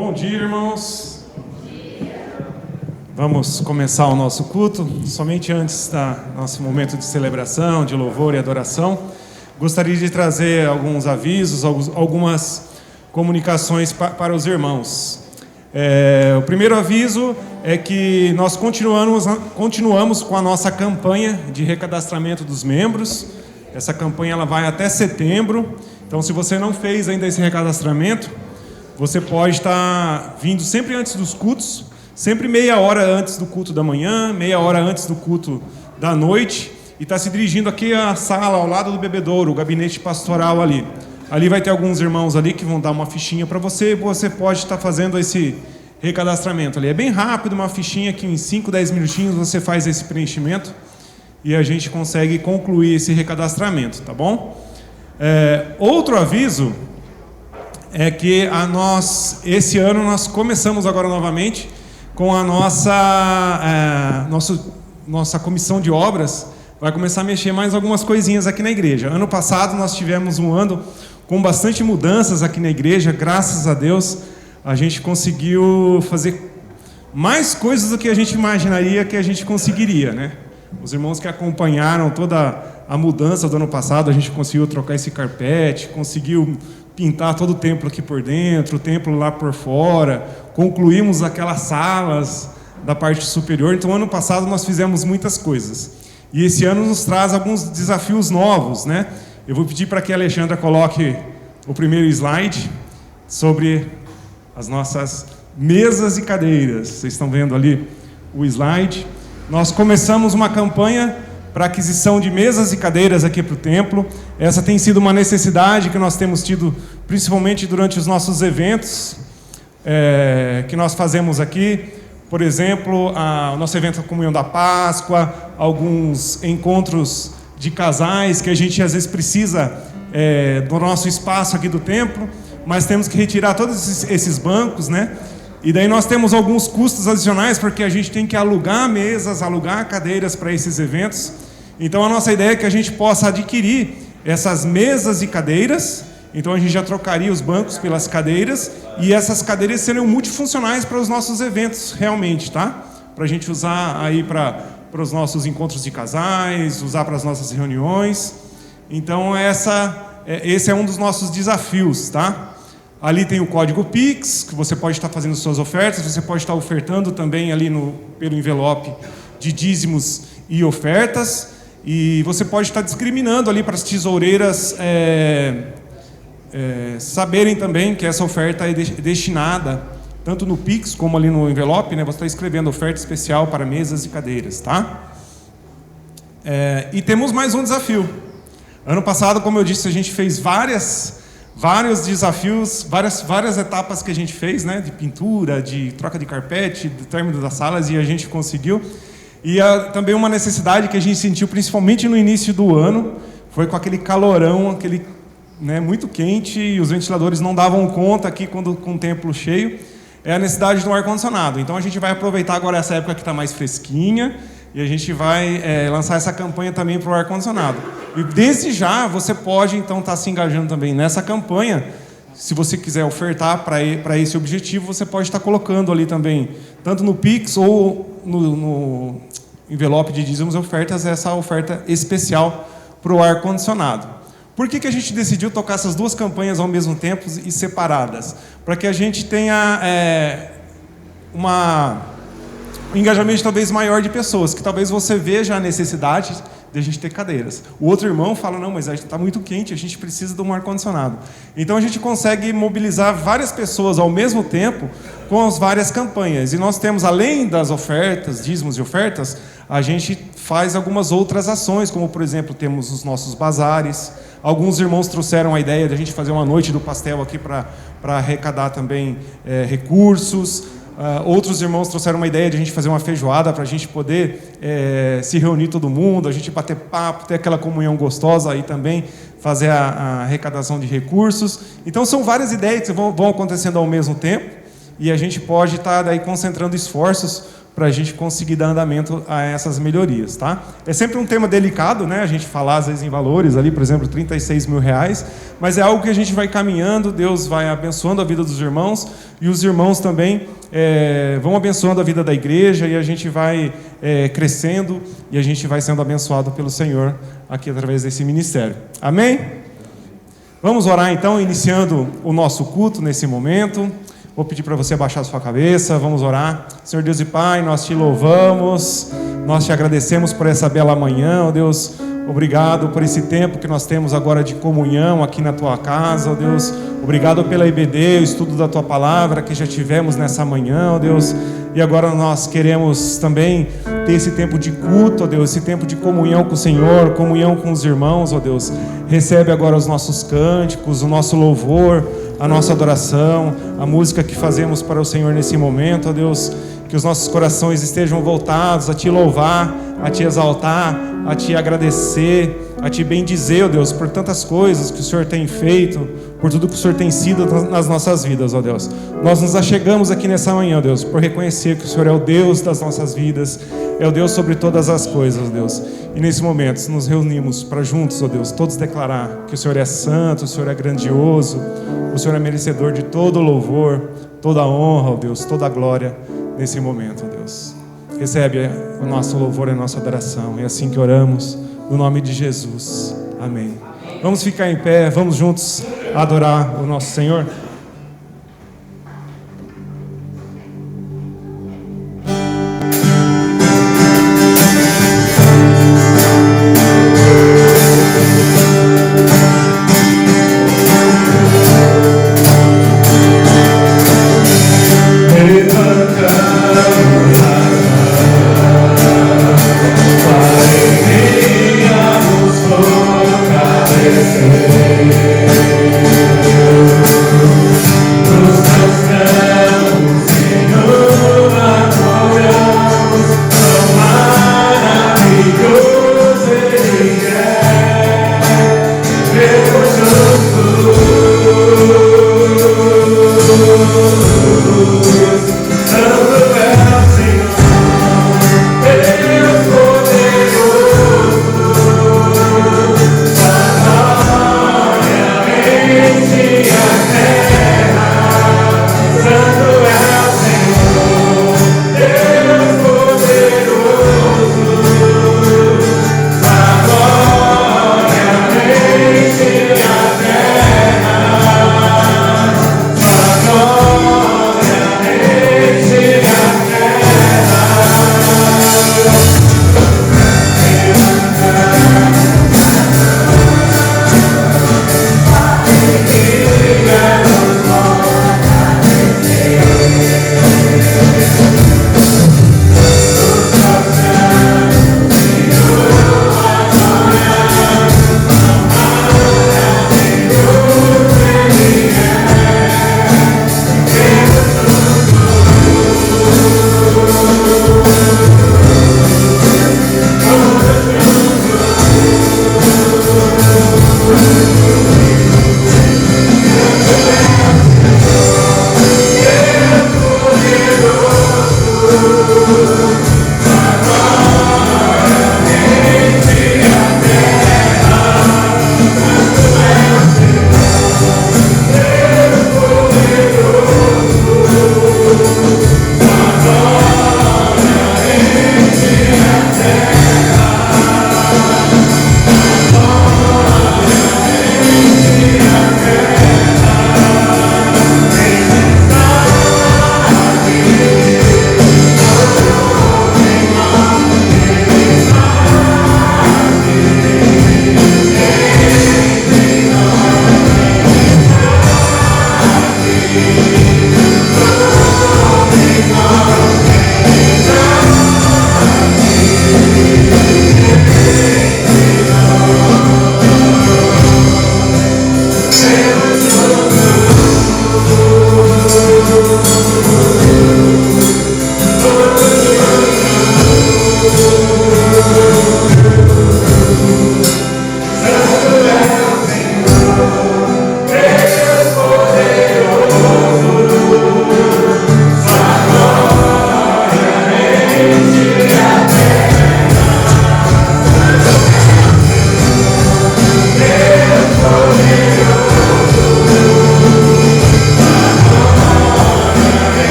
Bom dia, irmãos. Vamos começar o nosso culto. Somente antes do nosso momento de celebração, de louvor e adoração, gostaria de trazer alguns avisos, algumas comunicações para os irmãos. O primeiro aviso é que nós continuamos com a nossa campanha de recadastramento dos membros. Essa campanha ela vai até setembro. Então, se você não fez ainda esse recadastramento, você pode estar vindo sempre antes dos cultos, sempre meia hora antes do culto da manhã, meia hora antes do culto da noite, e está se dirigindo aqui à sala ao lado do bebedouro, o gabinete pastoral ali. Ali vai ter alguns irmãos ali que vão dar uma fichinha para você, e você pode estar fazendo esse recadastramento ali. É bem rápido, uma fichinha que em 5, 10 minutinhos você faz esse preenchimento e a gente consegue concluir esse recadastramento, tá bom? Outro aviso é que esse ano nós começamos agora novamente com a nossa comissão de obras, vai começar a mexer mais algumas coisinhas aqui na igreja. Ano passado nós tivemos um ano com bastante mudanças aqui na igreja, graças a Deus a gente conseguiu fazer mais coisas do que a gente imaginaria que a gente conseguiria, né? Os irmãos que acompanharam toda a mudança do ano passado, a gente conseguiu trocar esse carpete, conseguiu pintar todo o templo aqui por dentro, o templo lá por fora, concluímos aquelas salas da parte superior. Então, ano passado nós fizemos muitas coisas. E esse ano nos traz alguns desafios novos, né? Eu vou pedir para que a Alexandra coloque o primeiro slide sobre as nossas mesas e cadeiras. Vocês estão vendo ali o slide. Nós começamos uma campanha para aquisição de mesas e cadeiras aqui para o templo. Essa tem sido uma necessidade que nós temos tido, principalmente durante os nossos eventos que nós fazemos aqui. Por exemplo, o nosso evento da Comunhão da Páscoa, alguns encontros de casais que a gente às vezes precisa do nosso espaço aqui do templo, mas temos que retirar todos esses bancos, né? E daí nós temos alguns custos adicionais, porque a gente tem que alugar mesas, alugar cadeiras para esses eventos. Então a nossa ideia é que a gente possa adquirir essas mesas e cadeiras. Então a gente já trocaria os bancos pelas cadeiras, e essas cadeiras seriam multifuncionais para os nossos eventos realmente, tá? Para a gente usar aí para os nossos encontros de casais, usar para as nossas reuniões. Então esse é um dos nossos desafios, tá? Ali tem o código Pix, que você pode estar fazendo suas ofertas, você pode estar ofertando também ali pelo envelope de dízimos e ofertas, e você pode estar discriminando ali para as tesoureiras saberem também que essa oferta é destinada, tanto no Pix como ali no envelope, né? Você está escrevendo oferta especial para mesas e cadeiras, tá? E temos mais um desafio. Ano passado, como eu disse, a gente fez vários desafios, várias etapas que a gente fez, né, de pintura, de troca de carpete, do término das salas, e a gente conseguiu. E também uma necessidade que a gente sentiu, principalmente no início do ano, foi com aquele calorão, muito quente, e os ventiladores não davam conta aqui com o templo cheio, é a necessidade do ar-condicionado. Então a gente vai aproveitar agora essa época que está mais fresquinha, e a gente vai lançar essa campanha também para o ar-condicionado. E desde já você pode então estar se engajando também nessa campanha. Se você quiser ofertar para esse objetivo, você pode estar colocando ali também, tanto no Pix ou no envelope de dízimos e ofertas, essa oferta especial para o ar-condicionado. Por que a gente decidiu tocar essas duas campanhas ao mesmo tempo e separadas? Para que a gente tenha um engajamento talvez maior de pessoas, que talvez você veja a necessidade de a gente ter cadeiras. O outro irmão fala, não, mas está muito quente, a gente precisa de um ar-condicionado. Então a gente consegue mobilizar várias pessoas ao mesmo tempo com as várias campanhas. E nós temos, além das ofertas, dízimos e ofertas, a gente faz algumas outras ações, como por exemplo, temos os nossos bazares. Alguns irmãos trouxeram a ideia de a gente fazer uma noite do pastel aqui para arrecadar também recursos. Outros irmãos trouxeram uma ideia de a gente fazer uma feijoada para a gente poder se reunir todo mundo, a gente bater papo, ter aquela comunhão gostosa e também fazer a arrecadação de recursos. Então são várias ideias que vão acontecendo ao mesmo tempo, e a gente pode estar daí concentrando esforços para a gente conseguir dar andamento a essas melhorias, tá? É sempre um tema delicado, né? A gente falar às vezes em valores ali, por exemplo, R$36 mil, mas é algo que a gente vai caminhando, Deus vai abençoando a vida dos irmãos e os irmãos também vão abençoando a vida da igreja e a gente vai crescendo e a gente vai sendo abençoado pelo Senhor aqui através desse ministério. Amém? Vamos orar então, iniciando o nosso culto nesse momento. Vou pedir para você abaixar a sua cabeça, vamos orar. Senhor Deus e Pai, nós te louvamos, nós te agradecemos por essa bela manhã, ó Deus. Obrigado por esse tempo que nós temos agora de comunhão aqui na tua casa, ó Deus. Obrigado pela IBD, o estudo da tua palavra que já tivemos nessa manhã, ó Deus. E agora nós queremos também ter esse tempo de culto, ó Deus, esse tempo de comunhão com o Senhor, comunhão com os irmãos, ó Deus. Recebe agora os nossos cânticos, o nosso louvor, a nossa adoração, a música que fazemos para o Senhor nesse momento, ó Deus. Que os nossos corações estejam voltados a Te louvar, a Te exaltar, a Te agradecer, a Te bendizer, ó Deus, por tantas coisas que o Senhor tem feito, por tudo que o Senhor tem sido nas nossas vidas, ó Deus. Nós nos achegamos aqui nessa manhã, ó Deus, por reconhecer que o Senhor é o Deus das nossas vidas, é o Deus sobre todas as coisas, ó Deus. E nesse momento nos reunimos para juntos, ó Deus, todos declarar que o Senhor é santo, o Senhor é grandioso, o Senhor é merecedor de todo louvor, toda honra, ó Deus, toda glória nesse momento, ó Deus. Recebe o nosso louvor e a nossa adoração. É assim que oramos, no nome de Jesus. Amém. Vamos ficar em pé, vamos juntos adorar o nosso Senhor. Oh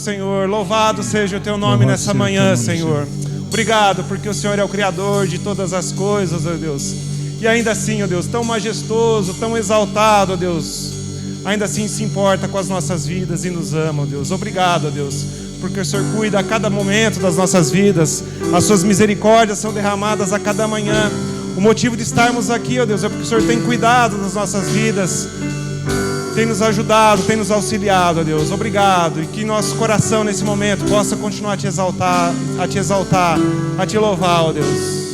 Senhor. Louvado seja o Teu nome nessa manhã, Senhor. Obrigado, porque o Senhor é o Criador de todas as coisas, ó Deus. E ainda assim, ó Deus, tão majestoso, tão exaltado, ó Deus, ainda assim se importa com as nossas vidas e nos ama, ó Deus. Obrigado, ó Deus, porque o Senhor cuida a cada momento das nossas vidas. As Suas misericórdias são derramadas a cada manhã. O motivo de estarmos aqui, ó Deus, é porque o Senhor tem cuidado das nossas vidas, tem nos ajudado, tem nos auxiliado, ó Deus. Obrigado. E que nosso coração nesse momento possa continuar a Te exaltar, a Te louvar, ó Deus.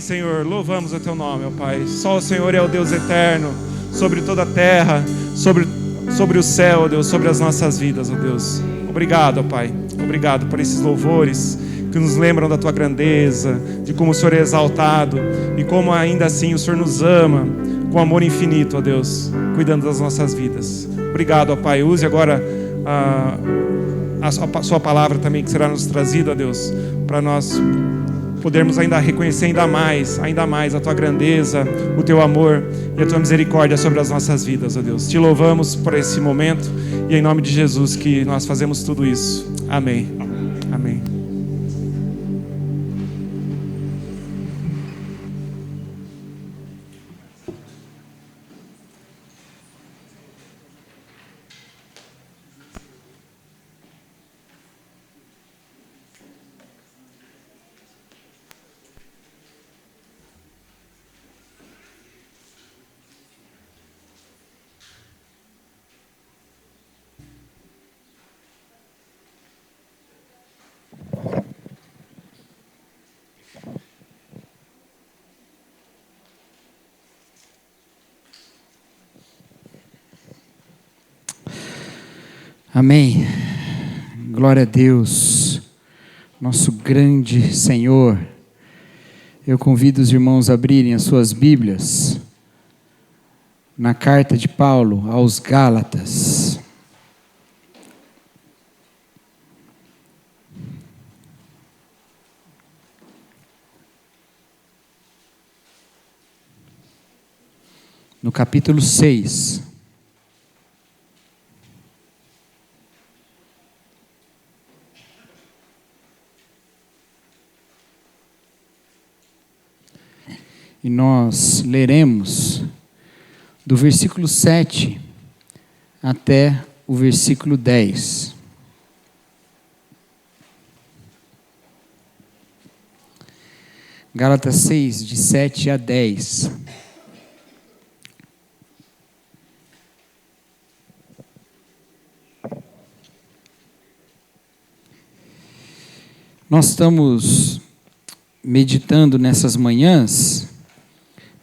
Senhor, louvamos o Teu nome, ó Pai. Só o Senhor é o Deus eterno, sobre toda a terra, sobre o céu, ó Deus, sobre as nossas vidas, ó Deus. Obrigado, ó Pai. Obrigado por esses louvores que nos lembram da Tua grandeza, de como o Senhor é exaltado e como ainda assim o Senhor nos ama com amor infinito, ó Deus, cuidando das nossas vidas. Obrigado, ó Pai. Use agora a sua palavra também, que será nos trazida, ó Deus, para nós podermos ainda reconhecer ainda mais a tua grandeza, o teu amor e a tua misericórdia sobre as nossas vidas, ó Deus. Te louvamos por esse momento e é em nome de Jesus que nós fazemos tudo isso. Amém. Amém. Amém. Glória a Deus, nosso grande Senhor. Eu convido os irmãos a abrirem as suas Bíblias na carta de Paulo aos Gálatas. No capítulo 6. E nós leremos do versículo 7 até o versículo 10. Gálatas 6, de 7 a 10. Nós estamos meditando nessas manhãs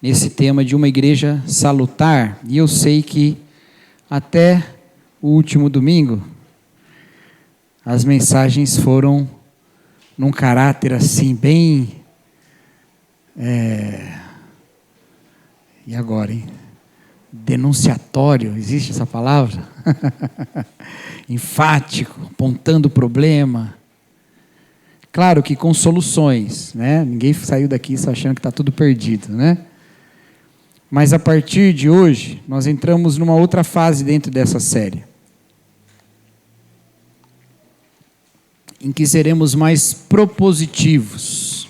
nesse tema de uma igreja salutar, e eu sei que até o último domingo as mensagens foram num caráter assim bem e agora, hein? Denunciatório, existe essa palavra? Enfático, apontando o problema. Claro que com soluções, né? Ninguém saiu daqui só achando que está tudo perdido, né? Mas a partir de hoje, nós entramos numa outra fase dentro dessa série, em que seremos mais propositivos.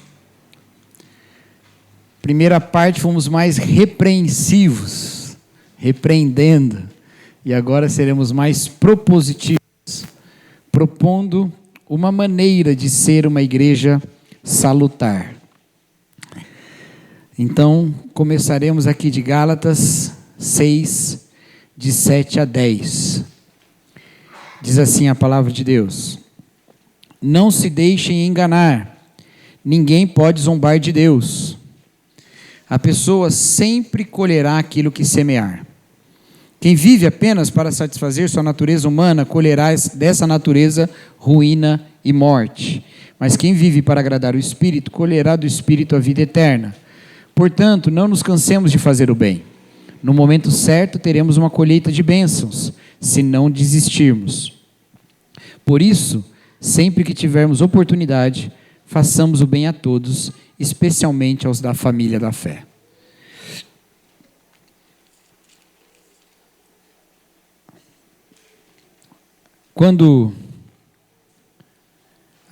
Primeira parte fomos mais repreensivos, repreendendo, e agora seremos mais propositivos, propondo uma maneira de ser uma igreja salutar. Então, começaremos aqui de Gálatas 6, de 7 a 10. Diz assim a palavra de Deus: Não se deixem enganar, ninguém pode zombar de Deus. A pessoa sempre colherá aquilo que semear. Quem vive apenas para satisfazer sua natureza humana, colherá dessa natureza ruína e morte. Mas quem vive para agradar o Espírito, colherá do Espírito a vida eterna. Portanto, não nos cansemos de fazer o bem. No momento certo, teremos uma colheita de bênçãos, se não desistirmos. Por isso, sempre que tivermos oportunidade, façamos o bem a todos, especialmente aos da família da fé. Quando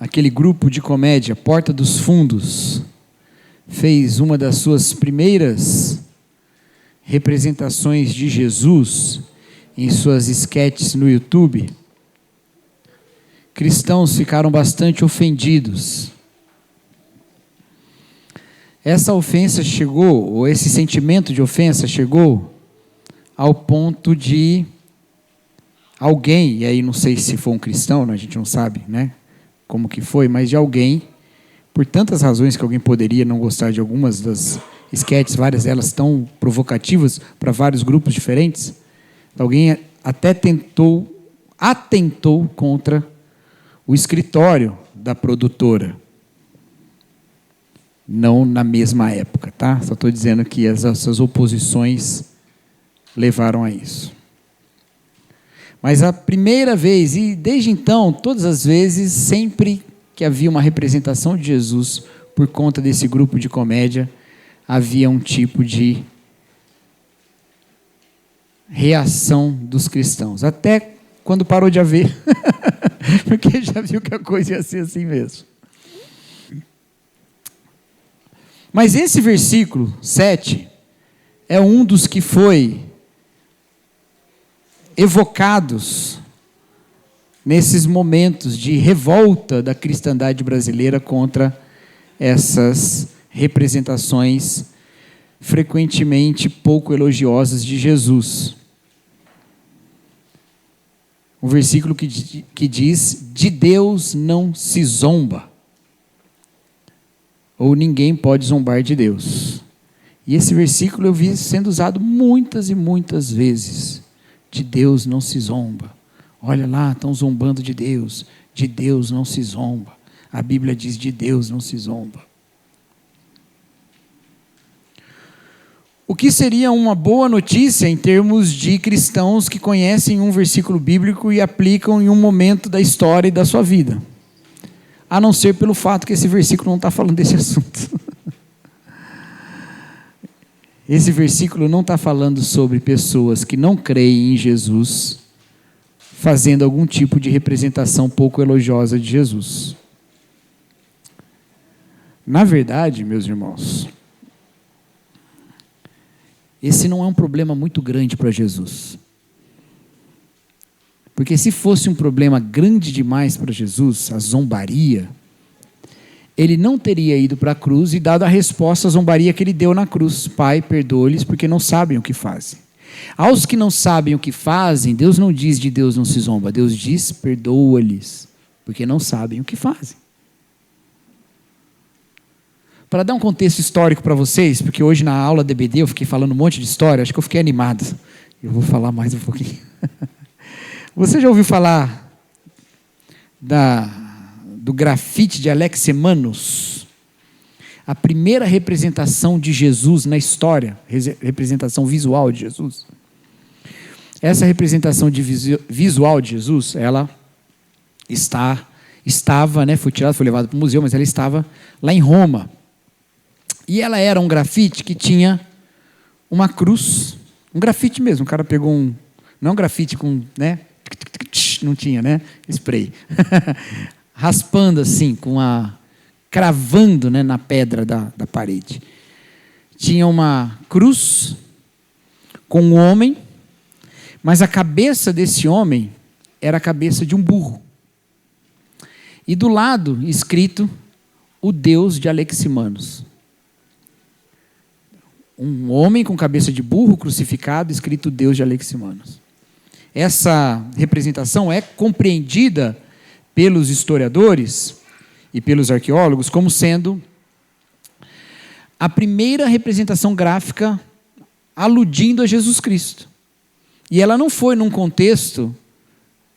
aquele grupo de comédia, Porta dos Fundos, fez uma das suas primeiras representações de Jesus em suas esquetes no YouTube, cristãos ficaram bastante ofendidos. Essa ofensa chegou, ou esse sentimento de ofensa chegou ao ponto de alguém, e aí não sei se foi um cristão, a gente não sabe, né, como que foi, mas de alguém, por tantas razões que alguém poderia não gostar de algumas das esquetes, várias delas tão provocativas para vários grupos diferentes, alguém até atentou contra o escritório da produtora. Não na mesma época, tá? Só estou dizendo que essas oposições levaram a isso. Mas a primeira vez, e desde então, todas as vezes, sempre que havia uma representação de Jesus por conta desse grupo de comédia, havia um tipo de reação dos cristãos. Até quando parou de haver, porque já viu que a coisa ia ser assim mesmo. Mas esse versículo 7 é um dos que foi evocados nesses momentos de revolta da cristandade brasileira contra essas representações frequentemente pouco elogiosas de Jesus. Um versículo que diz: de Deus não se zomba, ou ninguém pode zombar de Deus. E esse versículo eu vi sendo usado muitas e muitas vezes. De Deus não se zomba. Olha lá, estão zombando de Deus não se zomba. A Bíblia diz: de Deus não se zomba. O que seria uma boa notícia em termos de cristãos que conhecem um versículo bíblico e aplicam em um momento da história e da sua vida. A não ser pelo fato que esse versículo não está falando desse assunto. Esse versículo não está falando sobre pessoas que não creem em Jesus, fazendo algum tipo de representação pouco elogiosa de Jesus. Na verdade, meus irmãos, esse não é um problema muito grande para Jesus. Porque se fosse um problema grande demais para Jesus, a zombaria, ele não teria ido para a cruz e dado a resposta à zombaria que ele deu na cruz: Pai, perdoa-lhes porque não sabem o que fazem. Aos que não sabem o que fazem, Deus não diz de Deus não se zomba, Deus diz perdoa-lhes porque não sabem o que fazem. Para dar um contexto histórico para vocês, porque hoje na aula da EBD eu fiquei falando um monte de história, acho que eu fiquei animado. Eu vou falar mais um pouquinho. Você já ouviu falar do grafite de Alexemanos? A primeira representação de Jesus na história, representação visual de Jesus. Essa representação visual de Jesus, ela estava, foi tirada, foi levada para o museu, mas ela estava lá em Roma. E ela era um grafite que tinha uma cruz, um grafite mesmo, o cara pegou não um grafite com, não tinha, spray, raspando assim, cravando, na pedra da parede. Tinha uma cruz com um homem, mas a cabeça desse homem era a cabeça de um burro. E do lado, escrito, o Deus de Alexemanos. Um homem com cabeça de burro crucificado, escrito Deus de Alexemanos. Essa representação é compreendida pelos historiadores e pelos arqueólogos como sendo a primeira representação gráfica aludindo a Jesus Cristo. E ela não foi num contexto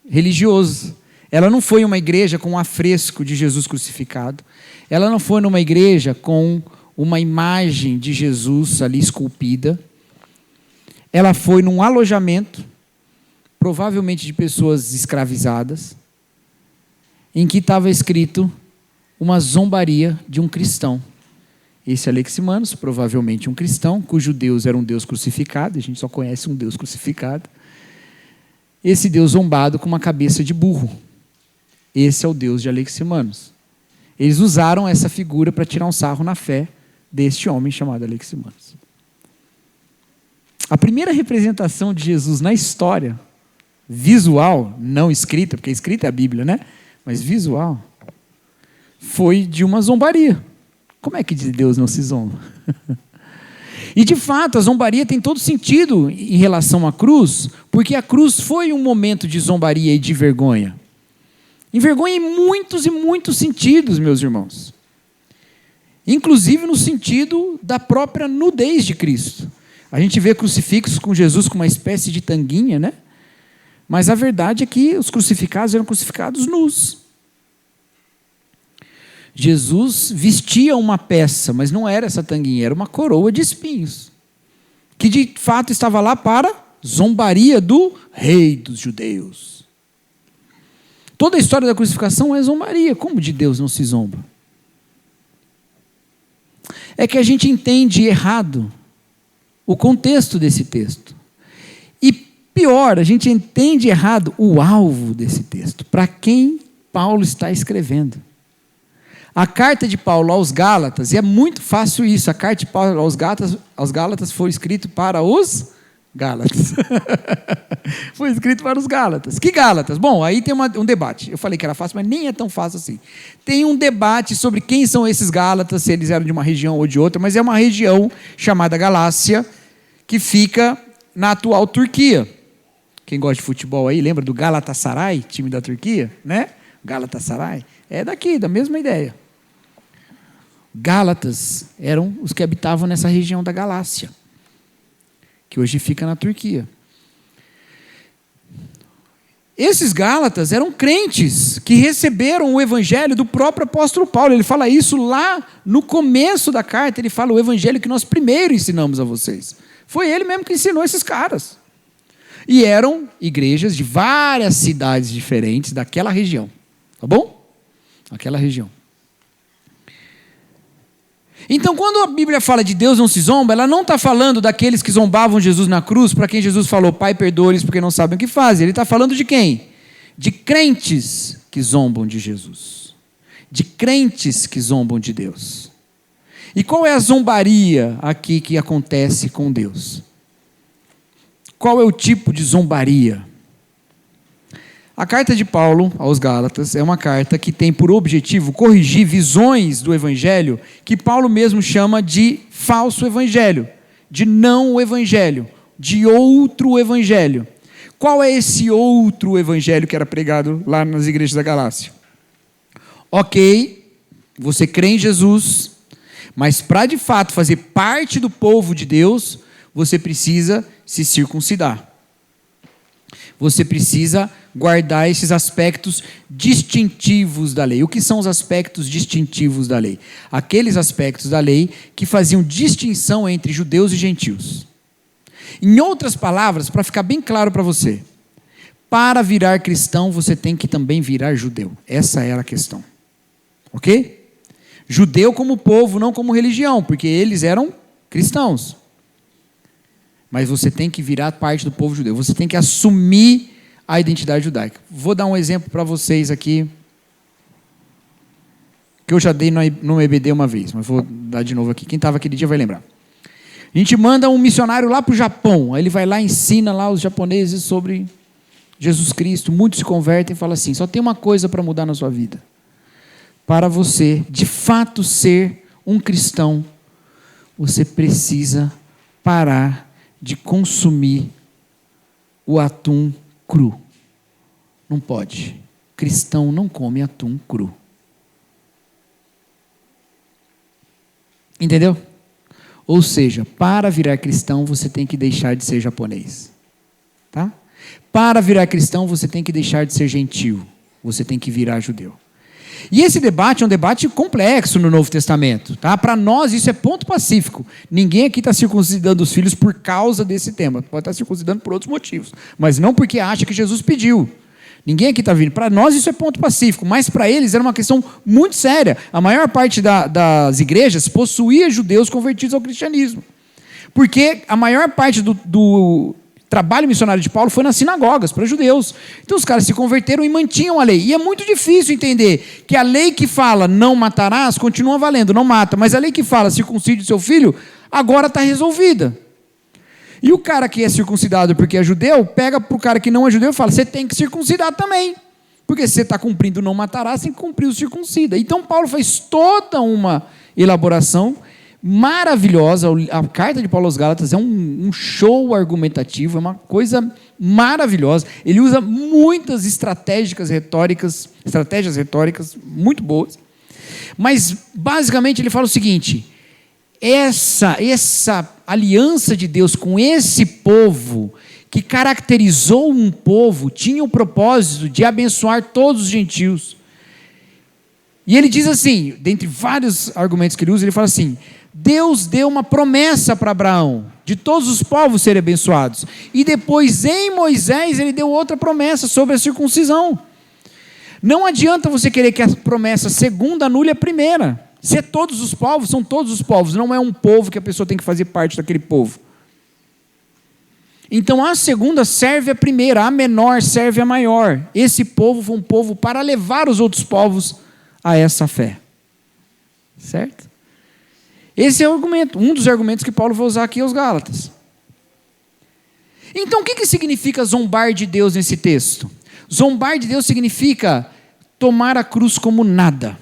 religioso. Ela não foi uma igreja com um afresco de Jesus crucificado. Ela não foi numa igreja com uma imagem de Jesus ali esculpida. Ela foi num alojamento, provavelmente de pessoas escravizadas, em que estava escrito uma zombaria de um cristão. Esse Alexemanos, provavelmente um cristão, cujo Deus era um Deus crucificado, a gente só conhece um Deus crucificado. Esse Deus zombado com uma cabeça de burro. Esse é o Deus de Alexemanos. Eles usaram essa figura para tirar um sarro na fé deste homem chamado Alexemanos. A primeira representação de Jesus na história, visual, não escrita, porque escrita é a Bíblia, mas visual, foi de uma zombaria. Como é que de Deus não se zomba? E de fato, a zombaria tem todo sentido em relação à cruz, porque a cruz foi um momento de zombaria e de vergonha. Envergonha em muitos e muitos sentidos, meus irmãos. Inclusive no sentido da própria nudez de Cristo. A gente vê crucifixos com Jesus com uma espécie de tanguinha, Mas a verdade é que os crucificados eram crucificados nus. Jesus vestia uma peça, mas não era essa tanguinha, era uma coroa de espinhos, que de fato estava lá para zombaria do rei dos judeus. Toda a história da crucificação é zombaria. Como de Deus não se zomba? É que a gente entende errado o contexto desse texto. E pior, a gente entende errado o alvo desse texto. Para quem Paulo está escrevendo. A carta de Paulo aos Gálatas, e é muito fácil isso, a carta de Paulo aos Gálatas foi escrita para os Gálatas. Foi escrito para os Gálatas. Que Gálatas? Bom, aí tem um debate. Eu falei que era fácil, mas nem é tão fácil assim. Tem um debate sobre quem são esses Gálatas, se eles eram de uma região ou de outra, mas é uma região chamada Galácia, que fica na atual Turquia. Quem gosta de futebol aí, lembra do Galatasaray, time da Turquia? Né? Galatasaray. É daqui, da mesma ideia. Gálatas eram os que habitavam nessa região da Galácia, que hoje fica na Turquia. Esses Gálatas eram crentes que receberam o evangelho do próprio apóstolo Paulo. Ele fala isso lá no começo da carta, ele fala o evangelho que nós primeiro ensinamos a vocês. Foi ele mesmo que ensinou esses caras. E eram igrejas de várias cidades diferentes daquela região. Tá bom? Aquela região. Então, quando a Bíblia fala de Deus não se zomba, ela não está falando daqueles que zombavam Jesus na cruz, para quem Jesus falou, Pai, perdoa-lhes porque não sabem o que fazem. Ele está falando de quem? De crentes que zombam de Jesus. De crentes que zombam de Deus. E qual é a zombaria aqui que acontece com Deus? Qual é o tipo de zombaria? A carta de Paulo aos Gálatas é uma carta que tem por objetivo corrigir visões do evangelho que Paulo mesmo chama de falso evangelho, de não evangelho, de outro evangelho. Qual é esse outro evangelho que era pregado lá nas igrejas da Galácia? Ok, você crê em Jesus, mas para de fato fazer parte do povo de Deus, você precisa se circuncidar. Você precisa guardar esses aspectos distintivos da lei. O que são os aspectos distintivos da lei? Aqueles aspectos da lei que faziam distinção entre judeus e gentios. Em outras palavras, para ficar bem claro para você, para virar cristão, você tem que também virar judeu. Essa era a questão. Ok? Judeu como povo, não como religião, porque eles eram cristãos. Mas você tem que virar parte do povo judeu. Você tem que assumir a identidade judaica. Vou dar um exemplo para vocês aqui, que eu já dei no EBD uma vez, mas vou dar de novo aqui. Quem estava aquele dia vai lembrar. A gente manda um missionário lá para o Japão, aí ele vai lá e ensina lá os japoneses sobre Jesus Cristo. Muitos se convertem e falam assim, só tem uma coisa para mudar na sua vida. Para você, de fato, ser um cristão, você precisa parar de consumir o atum cru. Não pode. Cristão não come atum cru. Entendeu? Ou seja, para virar cristão, você tem que deixar de ser japonês. Tá? Para virar cristão, você tem que deixar de ser gentio. Você tem que virar judeu. E esse debate é um debate complexo no Novo Testamento. Tá? Para nós, isso é ponto pacífico. Ninguém aqui está circuncidando os filhos por causa desse tema. Pode estar circuncidando por outros motivos. Mas não porque acha que Jesus pediu. Ninguém aqui está vindo. Para nós, isso é ponto pacífico. Mas para eles era uma questão muito séria. A maior parte das igrejas possuía judeus convertidos ao cristianismo. Porque a maior parte do trabalho missionário de Paulo foi nas sinagogas, para judeus. Então os caras se converteram e mantinham a lei. E é muito difícil entender que a lei que fala não matarás continua valendo, não mata. Mas a lei que fala circuncide seu filho, agora está resolvida. E o cara que é circuncidado porque é judeu, pega para o cara que não é judeu e fala, você tem que circuncidar também. Porque se você está cumprindo não matarás, você tem que cumprir o circuncida. Então Paulo faz toda uma elaboração maravilhosa. A carta de Paulo aos Gálatas é um show argumentativo, é uma coisa maravilhosa. Ele usa muitas estratégias retóricas muito boas. Mas, basicamente, ele fala o seguinte, essa aliança de Deus com esse povo, que caracterizou um povo, tinha o propósito de abençoar todos os gentios. E ele diz assim, dentre vários argumentos que ele usa, ele fala assim: Deus deu uma promessa para Abraão, de todos os povos serem abençoados. E depois em Moisés ele deu outra promessa sobre a circuncisão. Não adianta você querer que a promessa segunda anule a primeira. Se é todos os povos, são todos os povos. Não é um povo que a pessoa tem que fazer parte daquele povo. Então a segunda serve a primeira, a menor serve a maior. Esse povo foi um povo para levar os outros povos a essa fé. Certo? Esse é o argumento, um dos argumentos que Paulo vai usar aqui aos Gálatas. Então o que significa zombar de Deus nesse texto? Zombar de Deus significa tomar a cruz como nada.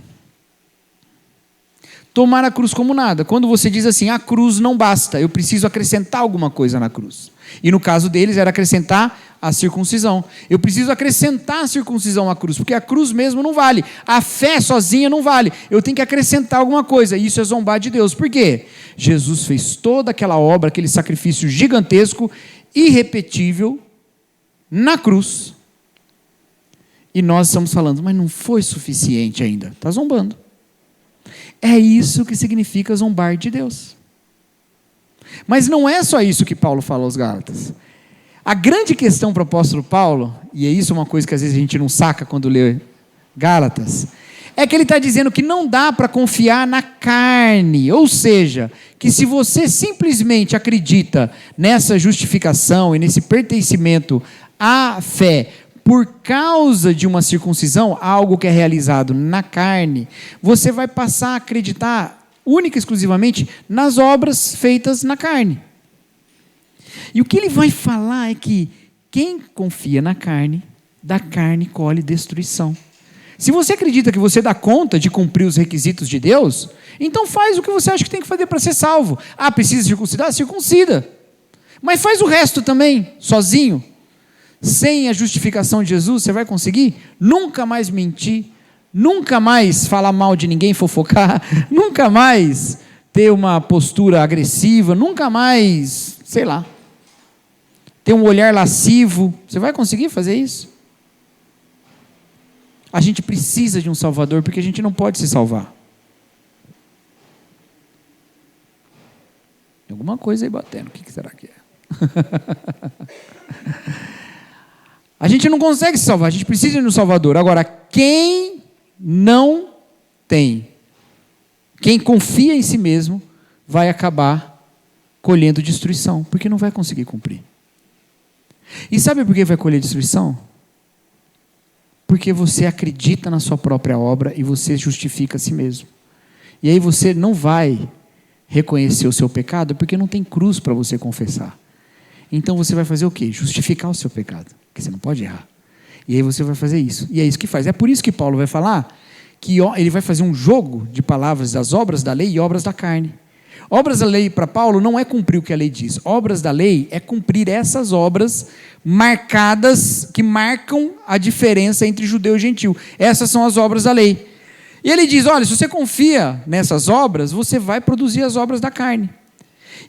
Tomar a cruz como nada. Quando você diz assim, a cruz não basta, eu preciso acrescentar alguma coisa na cruz. E no caso deles era acrescentar a circuncisão. Eu preciso acrescentar a circuncisão à cruz, porque a cruz mesmo não vale. A fé sozinha não vale. Eu tenho que acrescentar alguma coisa. E isso é zombar de Deus. Por quê? Jesus fez toda aquela obra, aquele sacrifício gigantesco, irrepetível, na cruz. E nós estamos falando, mas não foi suficiente ainda. Está zombando. É isso que significa zombar de Deus. Mas não é só isso que Paulo fala aos Gálatas. A grande questão para o apóstolo Paulo, e é isso uma coisa que às vezes a gente não saca quando lê Gálatas, é que ele está dizendo que não dá para confiar na carne. Ou seja, que se você simplesmente acredita nessa justificação e nesse pertencimento à fé por causa de uma circuncisão, algo que é realizado na carne, você vai passar a acreditar única e exclusivamente nas obras feitas na carne. E o que ele vai falar é que quem confia na carne, da carne colhe destruição. Se você acredita que você dá conta de cumprir os requisitos de Deus, então faz o que você acha que tem que fazer para ser salvo. Ah, precisa circuncidar? Circuncida. Mas faz o resto também, sozinho. Sem a justificação de Jesus, você vai conseguir? Nunca mais mentir, nunca mais falar mal de ninguém, fofocar, nunca mais ter uma postura agressiva, nunca mais, sei lá, ter um olhar lascivo. Você vai conseguir fazer isso? A gente precisa de um Salvador, porque a gente não pode se salvar. Tem alguma coisa aí batendo, o que será que é? A gente não consegue se salvar, a gente precisa de um Salvador. Agora, quem não tem, quem confia em si mesmo, vai acabar colhendo destruição, porque não vai conseguir cumprir. E sabe por que vai colher destruição? Porque você acredita na sua própria obra e você justifica a si mesmo. E aí você não vai reconhecer o seu pecado, porque não tem cruz para você confessar. Então você vai fazer o quê? Justificar o seu pecado, porque você não pode errar. E aí você vai fazer isso. E é isso que faz. É por isso que Paulo vai falar que ele vai fazer um jogo de palavras das obras da lei e obras da carne. Obras da lei para Paulo não é cumprir o que a lei diz. Obras da lei é cumprir essas obras marcadas, que marcam a diferença entre judeu e gentil. Essas são as obras da lei. E ele diz, olha, se você confia nessas obras, você vai produzir as obras da carne.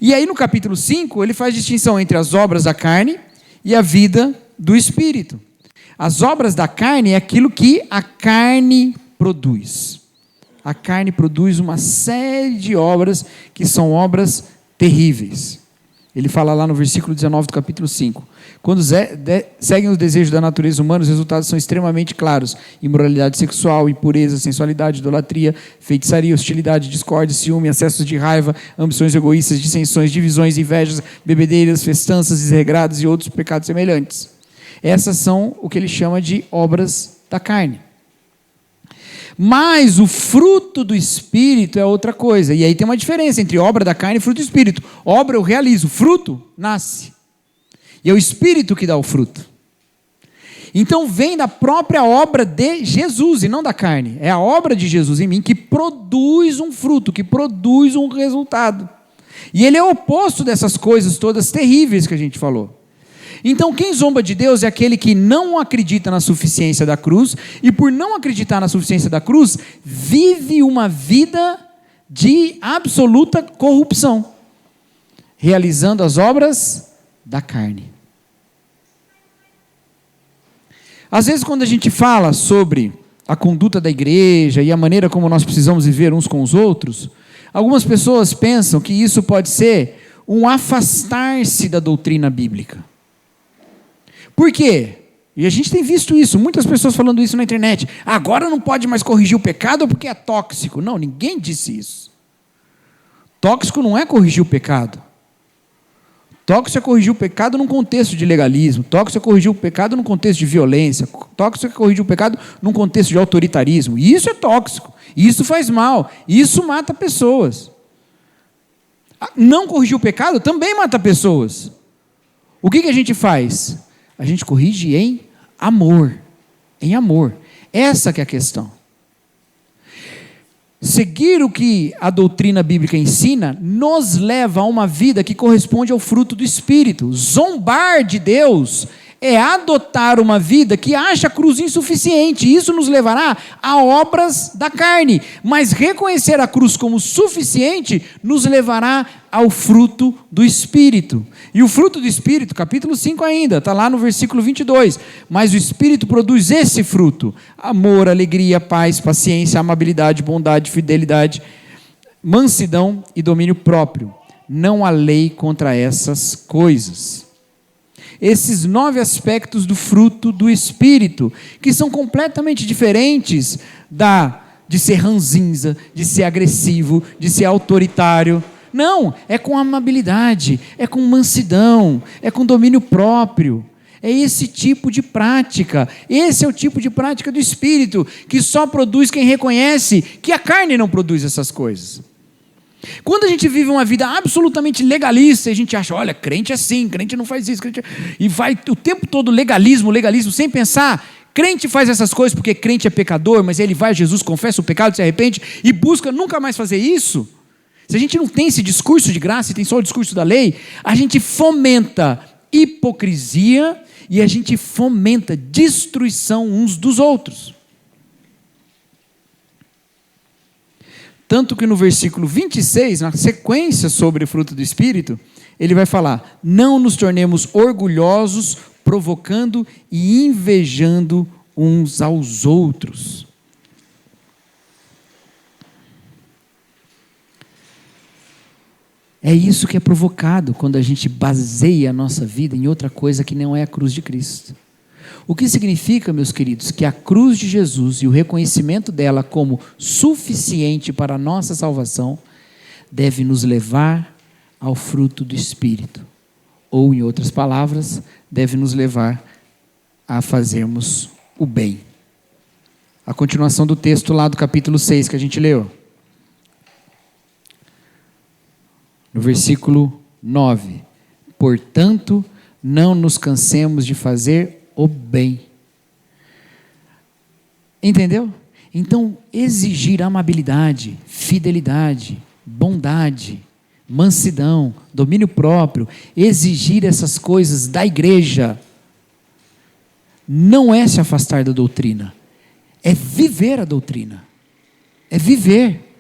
E aí no capítulo 5, ele faz distinção entre as obras da carne e a vida do Espírito. As obras da carne é aquilo que a carne produz. A carne produz uma série de obras que são obras terríveis. Ele fala lá no versículo 19 do capítulo 5. Quando seguem os desejos da natureza humana, os resultados são extremamente claros. Imoralidade sexual, impureza, sensualidade, idolatria, feitiçaria, hostilidade, discórdia, ciúme, excessos de raiva, ambições egoístas, dissensões, divisões, invejas, bebedeiras, festanças, desregrados e outros pecados semelhantes. Essas são o que ele chama de obras da carne. Mas o fruto do Espírito é outra coisa. E aí tem uma diferença entre obra da carne e fruto do Espírito. Obra eu realizo, fruto nasce. E é o Espírito que dá o fruto. Então vem da própria obra de Jesus e não da carne. É a obra de Jesus em mim que produz um fruto, que produz um resultado. E ele é o oposto dessas coisas todas terríveis que a gente falou. Então quem zomba de Deus é aquele que não acredita na suficiência da cruz, e por não acreditar na suficiência da cruz, vive uma vida de absoluta corrupção, realizando as obras da carne. Às vezes quando a gente fala sobre a conduta da igreja e a maneira como nós precisamos viver uns com os outros, algumas pessoas pensam que isso pode ser um afastar-se da doutrina bíblica. Por quê? E a gente tem visto isso, muitas pessoas falando isso na internet. Agora não pode mais corrigir o pecado porque é tóxico. Não, ninguém disse isso. Tóxico não é corrigir o pecado. Tóxico é corrigir o pecado num contexto de legalismo. Tóxico é corrigir o pecado num contexto de violência. Tóxico é corrigir o pecado num contexto de autoritarismo. E isso é tóxico. Isso faz mal. Isso mata pessoas. Não corrigir o pecado também mata pessoas. O que a gente faz? A gente corrige em amor. Em amor. Essa que é a questão. Seguir o que a doutrina bíblica ensina nos leva a uma vida que corresponde ao fruto do Espírito. Zombar de Deus é adotar uma vida que acha a cruz insuficiente. Isso nos levará a obras da carne. Mas reconhecer a cruz como suficiente nos levará ao fruto do Espírito. E o fruto do Espírito, capítulo 5 ainda, está lá no versículo 22. Mas o Espírito produz esse fruto: amor, alegria, paz, paciência, amabilidade, bondade, fidelidade, mansidão e domínio próprio. Não há lei contra essas coisas. Esses 9 aspectos do fruto do Espírito, que são completamente diferentes de ser ranzinza, de ser agressivo, de ser autoritário. Não, é com amabilidade, é com mansidão, é com domínio próprio. É esse tipo de prática. Esse é o tipo de prática do Espírito, que só produz quem reconhece que a carne não produz essas coisas. Quando a gente vive uma vida absolutamente legalista, a gente acha, olha, crente é assim, crente não faz isso, crente e vai o tempo todo legalismo, sem pensar, crente faz essas coisas porque crente é pecador, mas ele vai a Jesus, confessa o pecado, se arrepende e busca nunca mais fazer isso. Se a gente não tem esse discurso de graça e tem só o discurso da lei, a gente fomenta hipocrisia e a gente fomenta destruição uns dos outros. Tanto que no versículo 26, na sequência sobre o fruto do Espírito, ele vai falar: não nos tornemos orgulhosos, provocando e invejando uns aos outros. É isso que é provocado quando a gente baseia a nossa vida em outra coisa que não é a cruz de Cristo. O que significa, meus queridos, que a cruz de Jesus e o reconhecimento dela como suficiente para a nossa salvação deve nos levar ao fruto do Espírito. Ou, em outras palavras, deve nos levar a fazermos o bem. A continuação do texto lá do capítulo 6 que a gente leu. No versículo 9. Portanto, não nos cansemos de fazer o bem. Entendeu? Então, exigir amabilidade, fidelidade, bondade, mansidão, domínio próprio, exigir essas coisas da igreja, não é se afastar da doutrina, é viver a doutrina. É viver.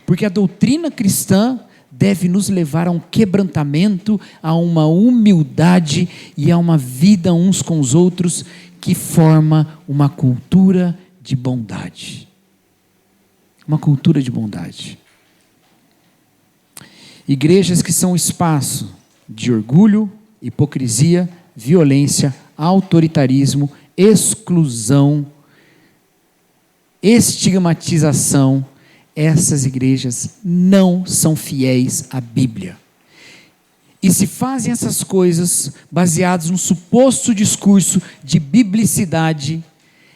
Porque a doutrina cristã deve nos levar a um quebrantamento, a uma humildade e a uma vida uns com os outros que forma uma cultura de bondade. Uma cultura de bondade. Igrejas que são espaço de orgulho, hipocrisia, violência, autoritarismo, exclusão, estigmatização, essas igrejas não são fiéis à Bíblia. E se fazem essas coisas baseadas num suposto discurso de biblicidade,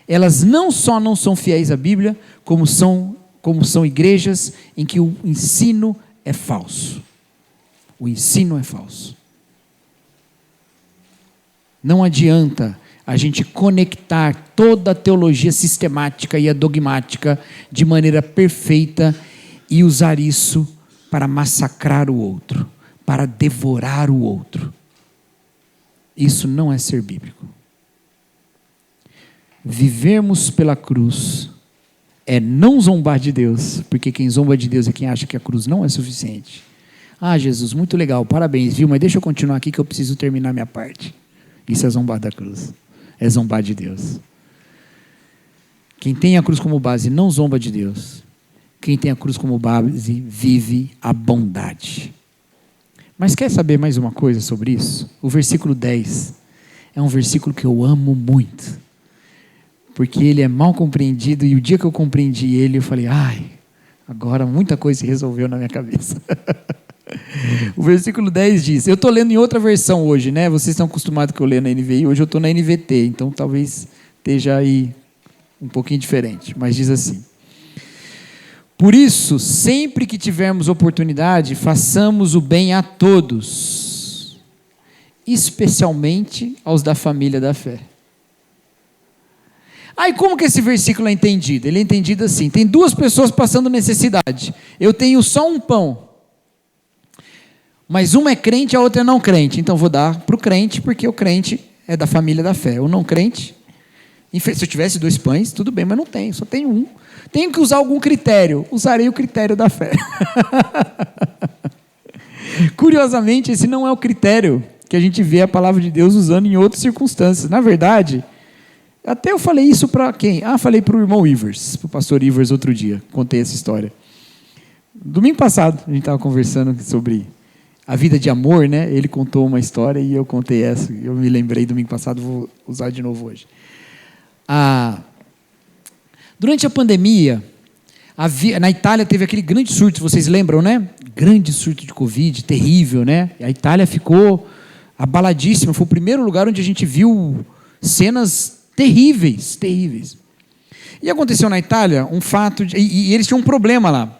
elas não só não são fiéis à Bíblia, como são igrejas em que o ensino é falso. O ensino é falso. Não adianta a gente conectar toda a teologia sistemática e a dogmática de maneira perfeita e usar isso para massacrar o outro, para devorar o outro. Isso não é ser bíblico. Vivermos pela cruz é não zombar de Deus, porque quem zomba de Deus é quem acha que a cruz não é suficiente. Ah, Jesus, muito legal, parabéns, viu? Mas deixa eu continuar aqui que eu preciso terminar minha parte. Isso é zombar da cruz. É zombar de Deus. Quem tem a cruz como base não zomba de Deus. Quem tem a cruz como base vive a bondade. Mas quer saber mais uma coisa sobre isso? O versículo 10 é um versículo que eu amo muito, porque ele é mal compreendido, e o dia que eu compreendi ele, eu falei, agora muita coisa se resolveu na minha cabeça. O versículo 10 diz, eu estou lendo em outra versão hoje, né? Vocês estão acostumados que eu leio na NVI, hoje eu estou na NVT, então talvez esteja aí um pouquinho diferente, mas diz assim: por isso, sempre que tivermos oportunidade, façamos o bem a todos, especialmente aos da família da fé. Aí como que esse versículo é entendido? Ele é entendido assim, tem duas pessoas passando necessidade, eu tenho só um pão, mas uma é crente, a outra é não crente, então vou dar para o crente, porque o crente é da família da fé, o não crente, se eu tivesse 2 pães, tudo bem, mas não tenho, só tenho um. Tenho que usar algum critério, usarei o critério da fé. Curiosamente, esse não é o critério que a gente vê a palavra de Deus usando em outras circunstâncias. Na verdade, até eu falei isso para quem? Falei para o irmão Ivers, para o pastor Ivers outro dia, contei essa história. Domingo passado, a gente estava conversando sobre a vida de amor, né? Ele contou uma história e eu contei essa, eu me lembrei domingo passado, vou usar de novo hoje. Durante a pandemia, na Itália teve aquele grande surto, vocês lembram, né? Grande surto de Covid, terrível, né? A Itália ficou abaladíssima, foi o primeiro lugar onde a gente viu cenas terríveis, terríveis. E aconteceu na Itália um fato, e eles tinham um problema lá.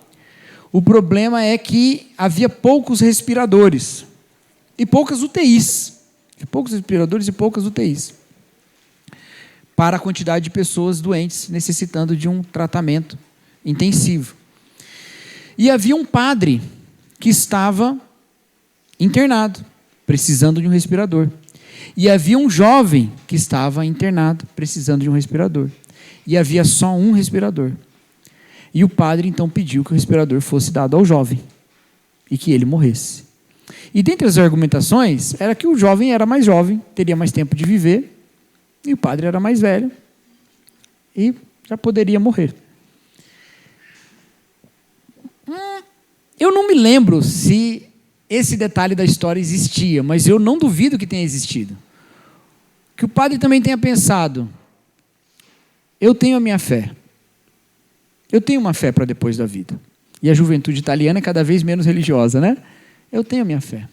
O problema é que havia poucos respiradores e poucas UTIs. Poucos respiradores e poucas UTIs. Para a quantidade de pessoas doentes necessitando de um tratamento intensivo. E havia um padre que estava internado, precisando de um respirador. E havia um jovem que estava internado, precisando de um respirador. E havia só um respirador. E o padre então pediu que o respirador fosse dado ao jovem e que ele morresse. E dentre as argumentações era que o jovem era mais jovem, teria mais tempo de viver, e o padre era mais velho e já poderia morrer. Eu não me lembro se esse detalhe da história existia, mas eu não duvido que tenha existido. Que o padre também tenha pensado, eu tenho a minha fé. Eu tenho uma fé para depois da vida. E a juventude italiana é cada vez menos religiosa, né? Eu tenho a minha fé.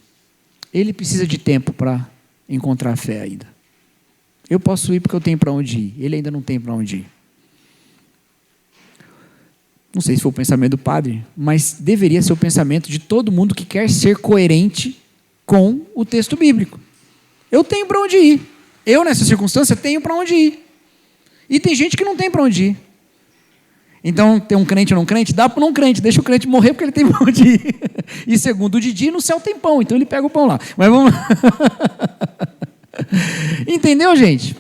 Ele precisa de tempo para encontrar a fé ainda. Eu posso ir porque eu tenho para onde ir. Ele ainda não tem para onde ir. Não sei se foi o pensamento do padre, mas deveria ser o pensamento de todo mundo que quer ser coerente com o texto bíblico. Eu tenho para onde ir. Eu, nessa circunstância, tenho para onde ir. E tem gente que não tem para onde ir. Então, tem um crente ou não crente? Dá para um não crente. Deixa o crente morrer porque ele tem para onde ir. E segundo o Didi, no céu tem pão. Então, ele pega o pão lá. Mas vamos lá. Entendeu, gente?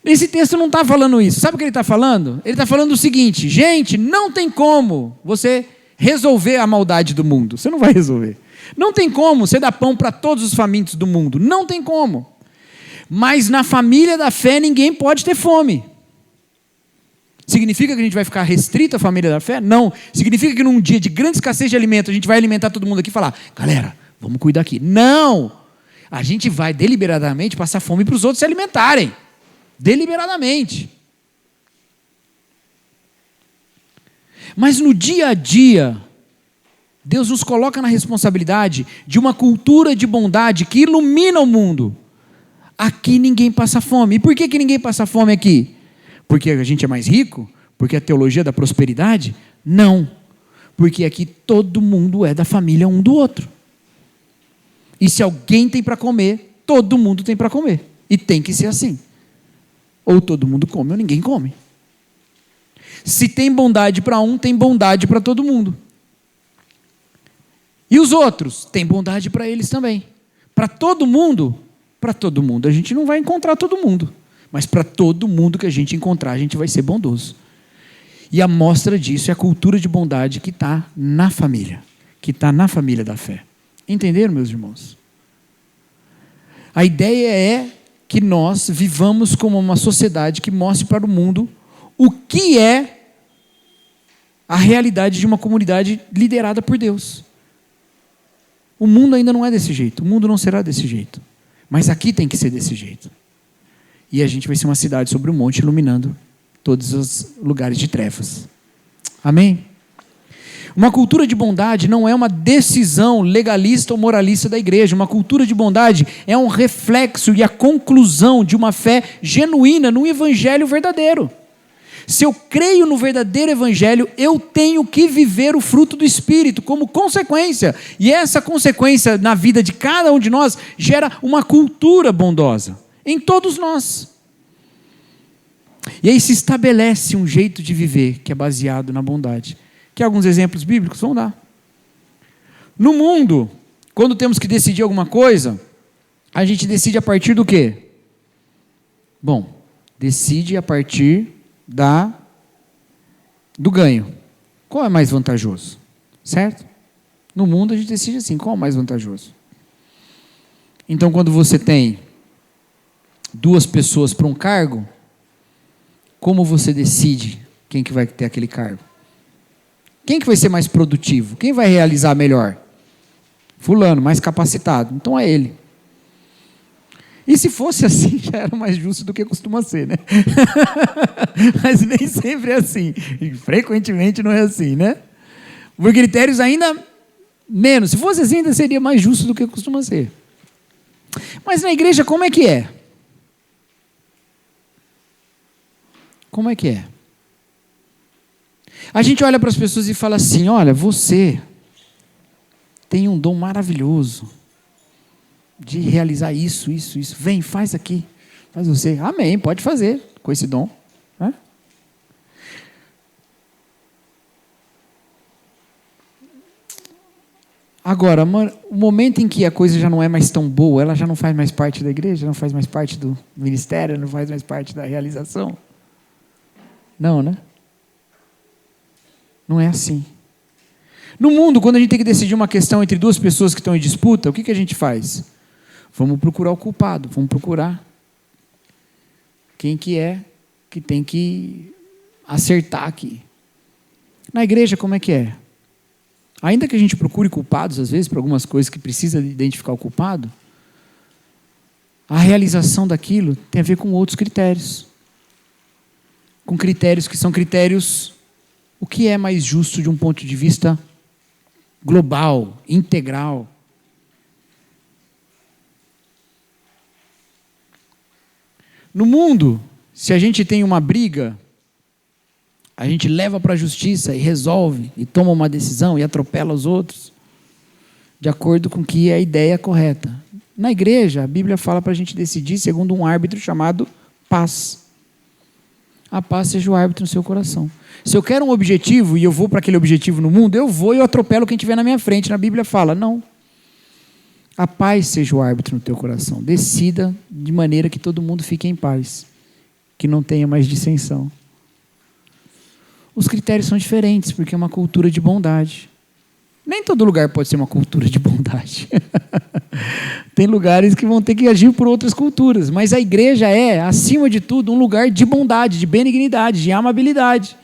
Esse texto não está falando isso. Sabe o que ele está falando? Ele está falando o seguinte: gente, não tem como você resolver a maldade do mundo. Você não vai resolver. Não tem como você dar pão para todos os famintos do mundo. Não tem como. Mas na família da fé ninguém pode ter fome. Significa que a gente vai ficar restrito à família da fé? Não. Significa que num dia de grande escassez de alimento a gente vai alimentar todo mundo aqui e falar, galera, vamos cuidar aqui. Não. A gente vai deliberadamente passar fome para os outros se alimentarem. Deliberadamente. Mas no dia a dia, Deus nos coloca na responsabilidade de uma cultura de bondade que ilumina o mundo. Aqui ninguém passa fome. E por que ninguém passa fome aqui? Porque a gente é mais rico? Porque a teologia da prosperidade? Não. Porque aqui todo mundo é da família um do outro. E se alguém tem para comer, todo mundo tem para comer. E tem que ser assim. Ou todo mundo come ou ninguém come. Se tem bondade para um, tem bondade para todo mundo. E os outros? Tem bondade para eles também. Para todo mundo? Para todo mundo. A gente não vai encontrar todo mundo. Mas para todo mundo que a gente encontrar, a gente vai ser bondoso. E a mostra disso é a cultura de bondade que está na família. Que está na família da fé. Entenderam, meus irmãos? A ideia é que nós vivamos como uma sociedade que mostre para o mundo o que é a realidade de uma comunidade liderada por Deus. O mundo ainda não é desse jeito, o mundo não será desse jeito, mas aqui tem que ser desse jeito. E a gente vai ser uma cidade sobre um monte iluminando todos os lugares de trevas. Amém? Uma cultura de bondade não é uma decisão legalista ou moralista da igreja. Uma cultura de bondade é um reflexo e a conclusão de uma fé genuína no evangelho verdadeiro. Se eu creio no verdadeiro evangelho, eu tenho que viver o fruto do Espírito como consequência. E essa consequência na vida de cada um de nós gera uma cultura bondosa em todos nós. E aí se estabelece um jeito de viver que é baseado na bondade. Quer alguns exemplos bíblicos? Vamos dar. No mundo, quando temos que decidir alguma coisa, a gente decide a partir do quê? Bom, decide a partir do ganho. Qual é mais vantajoso? Certo? No mundo a gente decide assim, qual é mais vantajoso? Então quando você tem 2 pessoas para um cargo, como você decide quem que vai ter aquele cargo? Quem que vai ser mais produtivo? Quem vai realizar melhor? Fulano, mais capacitado. Então é ele. E se fosse assim, já era mais justo do que costuma ser, né? Mas nem sempre é assim. E frequentemente não é assim, né? Por critérios ainda menos. Se fosse assim, ainda seria mais justo do que costuma ser. Mas na igreja, como é que é? Como é que é? A gente olha para as pessoas e fala assim, olha, você tem um dom maravilhoso de realizar isso. Vem, faz aqui. Faz você. Amém, pode fazer com esse dom. Né? Agora, o momento em que a coisa já não é mais tão boa, ela já não faz mais parte da igreja, não faz mais parte do ministério, não faz mais parte da realização. Não, né? Não é assim. No mundo, quando a gente tem que decidir uma questão entre 2 pessoas que estão em disputa, o que a gente faz? Vamos procurar o culpado, vamos procurar quem que é que tem que acertar aqui. Na igreja, como é que é? Ainda que a gente procure culpados, às vezes, para algumas coisas que precisa identificar o culpado, a realização daquilo tem a ver com outros critérios. Com critérios que são critérios, o que é mais justo de um ponto de vista global, integral. No mundo, se a gente tem uma briga, a gente leva para a justiça e resolve, e toma uma decisão e atropela os outros, de acordo com que é a ideia correta. Na igreja, a Bíblia fala para a gente decidir segundo um árbitro chamado paz. A paz seja o árbitro no seu coração. Se eu quero um objetivo e eu vou para aquele objetivo no mundo, eu vou e eu atropelo quem estiver na minha frente. Na Bíblia fala, não. A paz seja o árbitro no teu coração. Decida de maneira que todo mundo fique em paz. Que não tenha mais dissensão. Os critérios são diferentes, porque é uma cultura de bondade. Nem todo lugar pode ser uma cultura de bondade. Tem lugares que vão ter que agir por outras culturas. Mas a igreja é, acima de tudo, um lugar de bondade, de benignidade, de amabilidade.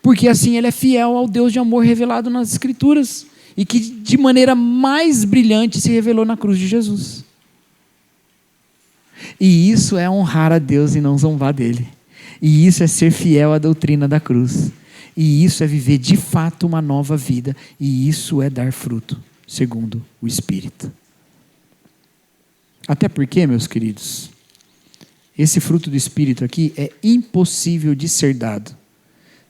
Porque assim ela é fiel ao Deus de amor revelado nas Escrituras. E que de maneira mais brilhante se revelou na cruz de Jesus. E isso é honrar a Deus e não zombar dele. E isso é ser fiel à doutrina da cruz. E isso é viver de fato uma nova vida. E isso é dar fruto, segundo o Espírito. Até porque, meus queridos, esse fruto do Espírito aqui é impossível de ser dado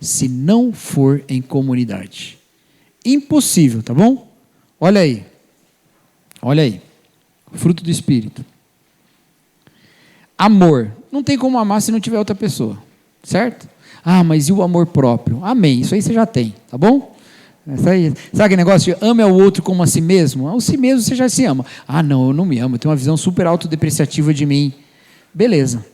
se não for em comunidade. Impossível, tá bom? Olha aí. Olha aí. Fruto do Espírito. Amor. Não tem como amar se não tiver outra pessoa. Certo? Ah, mas e o amor próprio? Amém. Isso aí você já tem, tá bom? Sabe aquele negócio de ame ao outro como a si mesmo? A si mesmo você já se ama. Ah, não, eu não me amo. Eu tenho uma visão super autodepreciativa de mim. Beleza.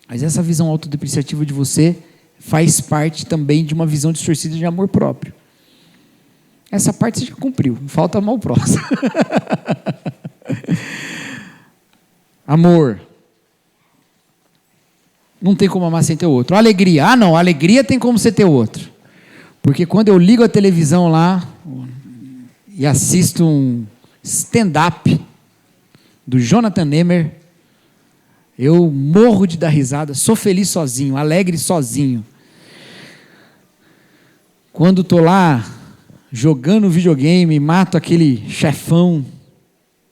Mas essa visão autodepreciativa de você faz parte também de uma visão distorcida de amor próprio. Essa parte você já cumpriu. Falta amar o próximo. Amor. Não tem como amar sem ter o outro. Alegria. Ah, não, alegria tem como você ter o outro. Porque quando eu ligo a televisão lá e assisto um stand-up do Jonathan Nehmer, eu morro de dar risada, sou feliz sozinho, alegre sozinho. Quando estou lá jogando videogame, mato aquele chefão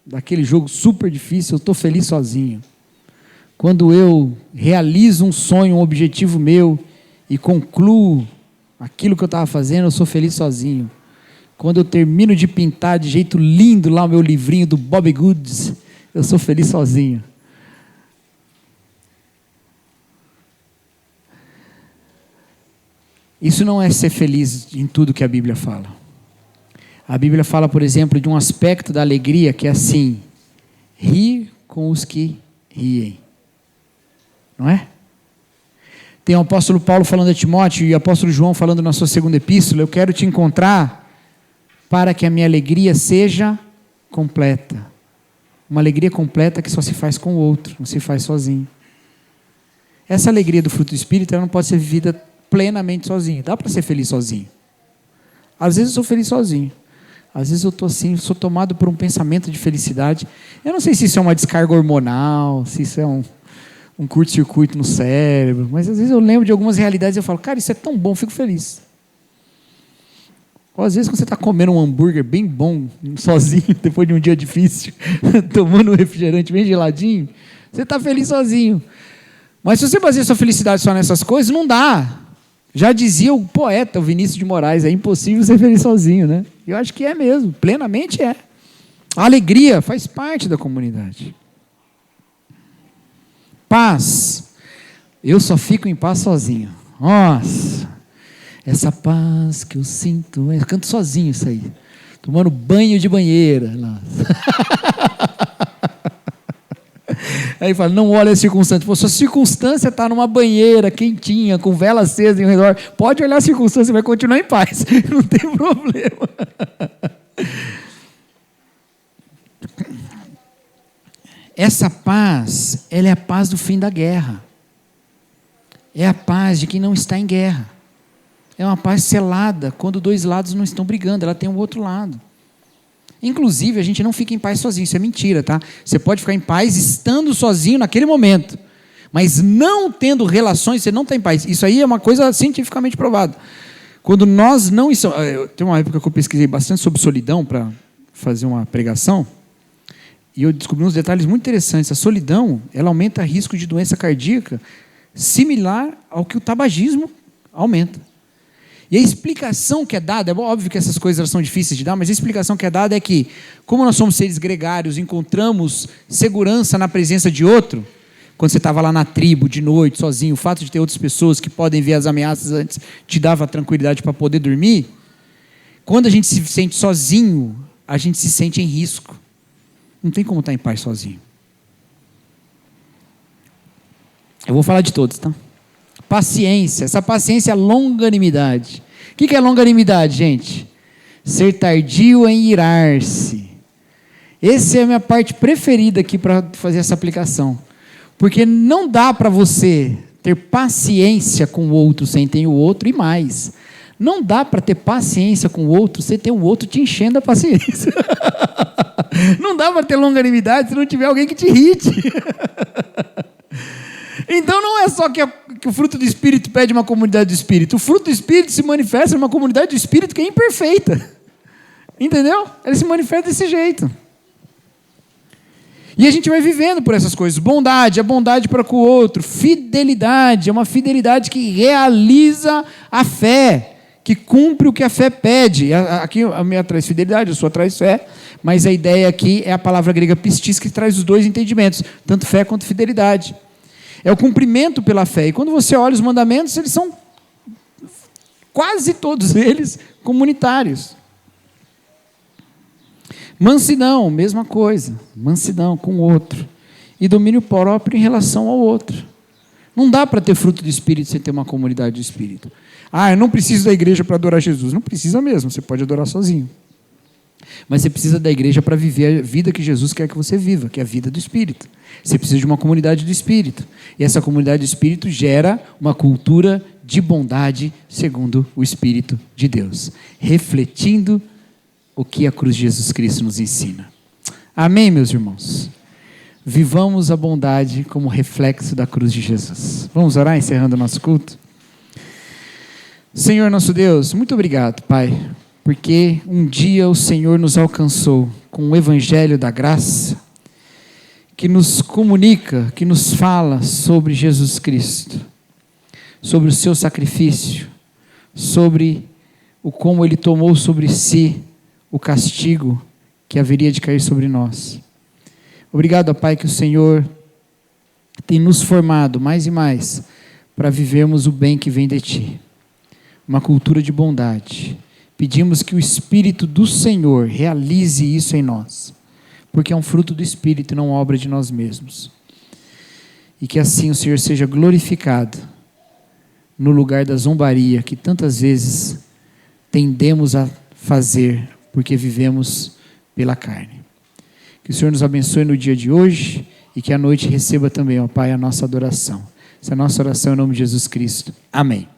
daquele jogo super difícil, eu estou feliz sozinho. Quando eu realizo um sonho, um objetivo meu e concluo aquilo que eu estava fazendo, eu sou feliz sozinho. Quando eu termino de pintar de jeito lindo lá o meu livrinho do Bobbie Goods, eu sou feliz sozinho. Isso não é ser feliz em tudo que a Bíblia fala. A Bíblia fala, por exemplo, de um aspecto da alegria que é assim: rir com os que riem. Não é? Tem o apóstolo Paulo falando a Timóteo e o apóstolo João falando na sua segunda epístola: eu quero te encontrar para que a minha alegria seja completa. Uma alegria completa que só se faz com o outro, não se faz sozinho. Essa alegria do fruto do Espírito, ela não pode ser vivida plenamente sozinho. Dá para ser feliz sozinho. Às vezes eu sou feliz sozinho. Às vezes eu estou assim, sou tomado por um pensamento de felicidade. Eu não sei se isso é uma descarga hormonal, se isso é um curto-circuito no cérebro, mas às vezes eu lembro de algumas realidades e eu falo, cara, isso é tão bom, eu fico feliz. Ou às vezes quando você está comendo um hambúrguer bem bom, sozinho, depois de um dia difícil, tomando um refrigerante bem geladinho, você está feliz sozinho. Mas se você baseia sua felicidade só nessas coisas, não dá. Já dizia o poeta, o Vinícius de Moraes, é impossível ser feliz sozinho, né? Eu acho que é mesmo, plenamente é. A alegria faz parte da comunidade. Paz. Eu só fico em paz sozinho. Nossa, essa paz que eu sinto, eu canto sozinho isso aí. Tomando banho de banheira. Aí fala, não olha a circunstância. Pô, sua circunstância está numa banheira quentinha, com vela acesa em redor. Pode olhar a circunstância, vai continuar em paz. Não tem problema. Essa paz, ela é a paz do fim da guerra. É a paz de quem não está em guerra. É uma paz selada quando dois lados não estão brigando, ela tem o outro lado. Inclusive, a gente não fica em paz sozinho, isso é mentira, tá? Você pode ficar em paz estando sozinho naquele momento, mas não tendo relações, você não está em paz. Isso aí é uma coisa cientificamente provada. Quando nós não estamos... Tem uma época que eu pesquisei bastante sobre solidão para fazer uma pregação, e eu descobri uns detalhes muito interessantes. A solidão, ela aumenta o risco de doença cardíaca, similar ao que o tabagismo aumenta. E a explicação que é dada, é óbvio que essas coisas são difíceis de dar, mas a explicação que é dada é que, como nós somos seres gregários, encontramos segurança na presença de outro, quando você estava lá na tribo, de noite, sozinho, o fato de ter outras pessoas que podem ver as ameaças antes, te dava tranquilidade para poder dormir. Quando a gente se sente sozinho, a gente se sente em risco. Não tem como estar em paz sozinho. Eu vou falar de todos, tá? Paciência, essa paciência é longanimidade. O que é longanimidade, gente? Ser tardio em irar-se. Essa é a minha parte preferida aqui para fazer essa aplicação. Porque não dá para você ter paciência com o outro sem ter o outro e mais. Não dá para ter paciência com o outro sem ter o outro te enchendo a paciência. Não dá para ter longanimidade se não tiver alguém que te irrite. Então não é só que o fruto do Espírito pede uma comunidade do Espírito. O fruto do Espírito se manifesta numa comunidade do Espírito que é imperfeita. Entendeu? Ele se manifesta desse jeito. E a gente vai vivendo por essas coisas. Bondade, a bondade para com o outro. Fidelidade, é uma fidelidade que realiza a fé, que cumpre o que a fé pede. Aqui a minha traz fidelidade, a sua traz fé, mas a ideia aqui é a palavra grega pistis, que traz os dois entendimentos, tanto fé quanto fidelidade. É o cumprimento pela fé. E quando você olha os mandamentos, eles são, quase todos eles, comunitários. Mansidão, mesma coisa. Mansidão com o outro. E domínio próprio em relação ao outro. Não dá para ter fruto do Espírito sem ter uma comunidade do Espírito. Eu não preciso da igreja para adorar Jesus. Não precisa mesmo, você pode adorar sozinho. Mas você precisa da igreja para viver a vida que Jesus quer que você viva, que é a vida do Espírito. Você precisa de uma comunidade do Espírito. E essa comunidade do Espírito gera uma cultura de bondade segundo o Espírito de Deus, refletindo o que a cruz de Jesus Cristo nos ensina. Amém, meus irmãos? Vivamos a bondade como reflexo da cruz de Jesus. Vamos orar, encerrando o nosso culto? Senhor nosso Deus, muito obrigado, Pai, porque um dia o Senhor nos alcançou com o Evangelho da graça, que nos comunica, que nos fala sobre Jesus Cristo, sobre o seu sacrifício, sobre o como Ele tomou sobre si o castigo que haveria de cair sobre nós. Obrigado, ó Pai, que o Senhor tem nos formado mais e mais para vivermos o bem que vem de Ti. Uma cultura de bondade. Pedimos que o Espírito do Senhor realize isso em nós, porque é um fruto do Espírito e não obra de nós mesmos. E que assim o Senhor seja glorificado no lugar da zombaria que tantas vezes tendemos a fazer, porque vivemos pela carne. Que o Senhor nos abençoe no dia de hoje e que à noite receba também, ó Pai, a nossa adoração. Essa é a nossa oração em nome de Jesus Cristo. Amém.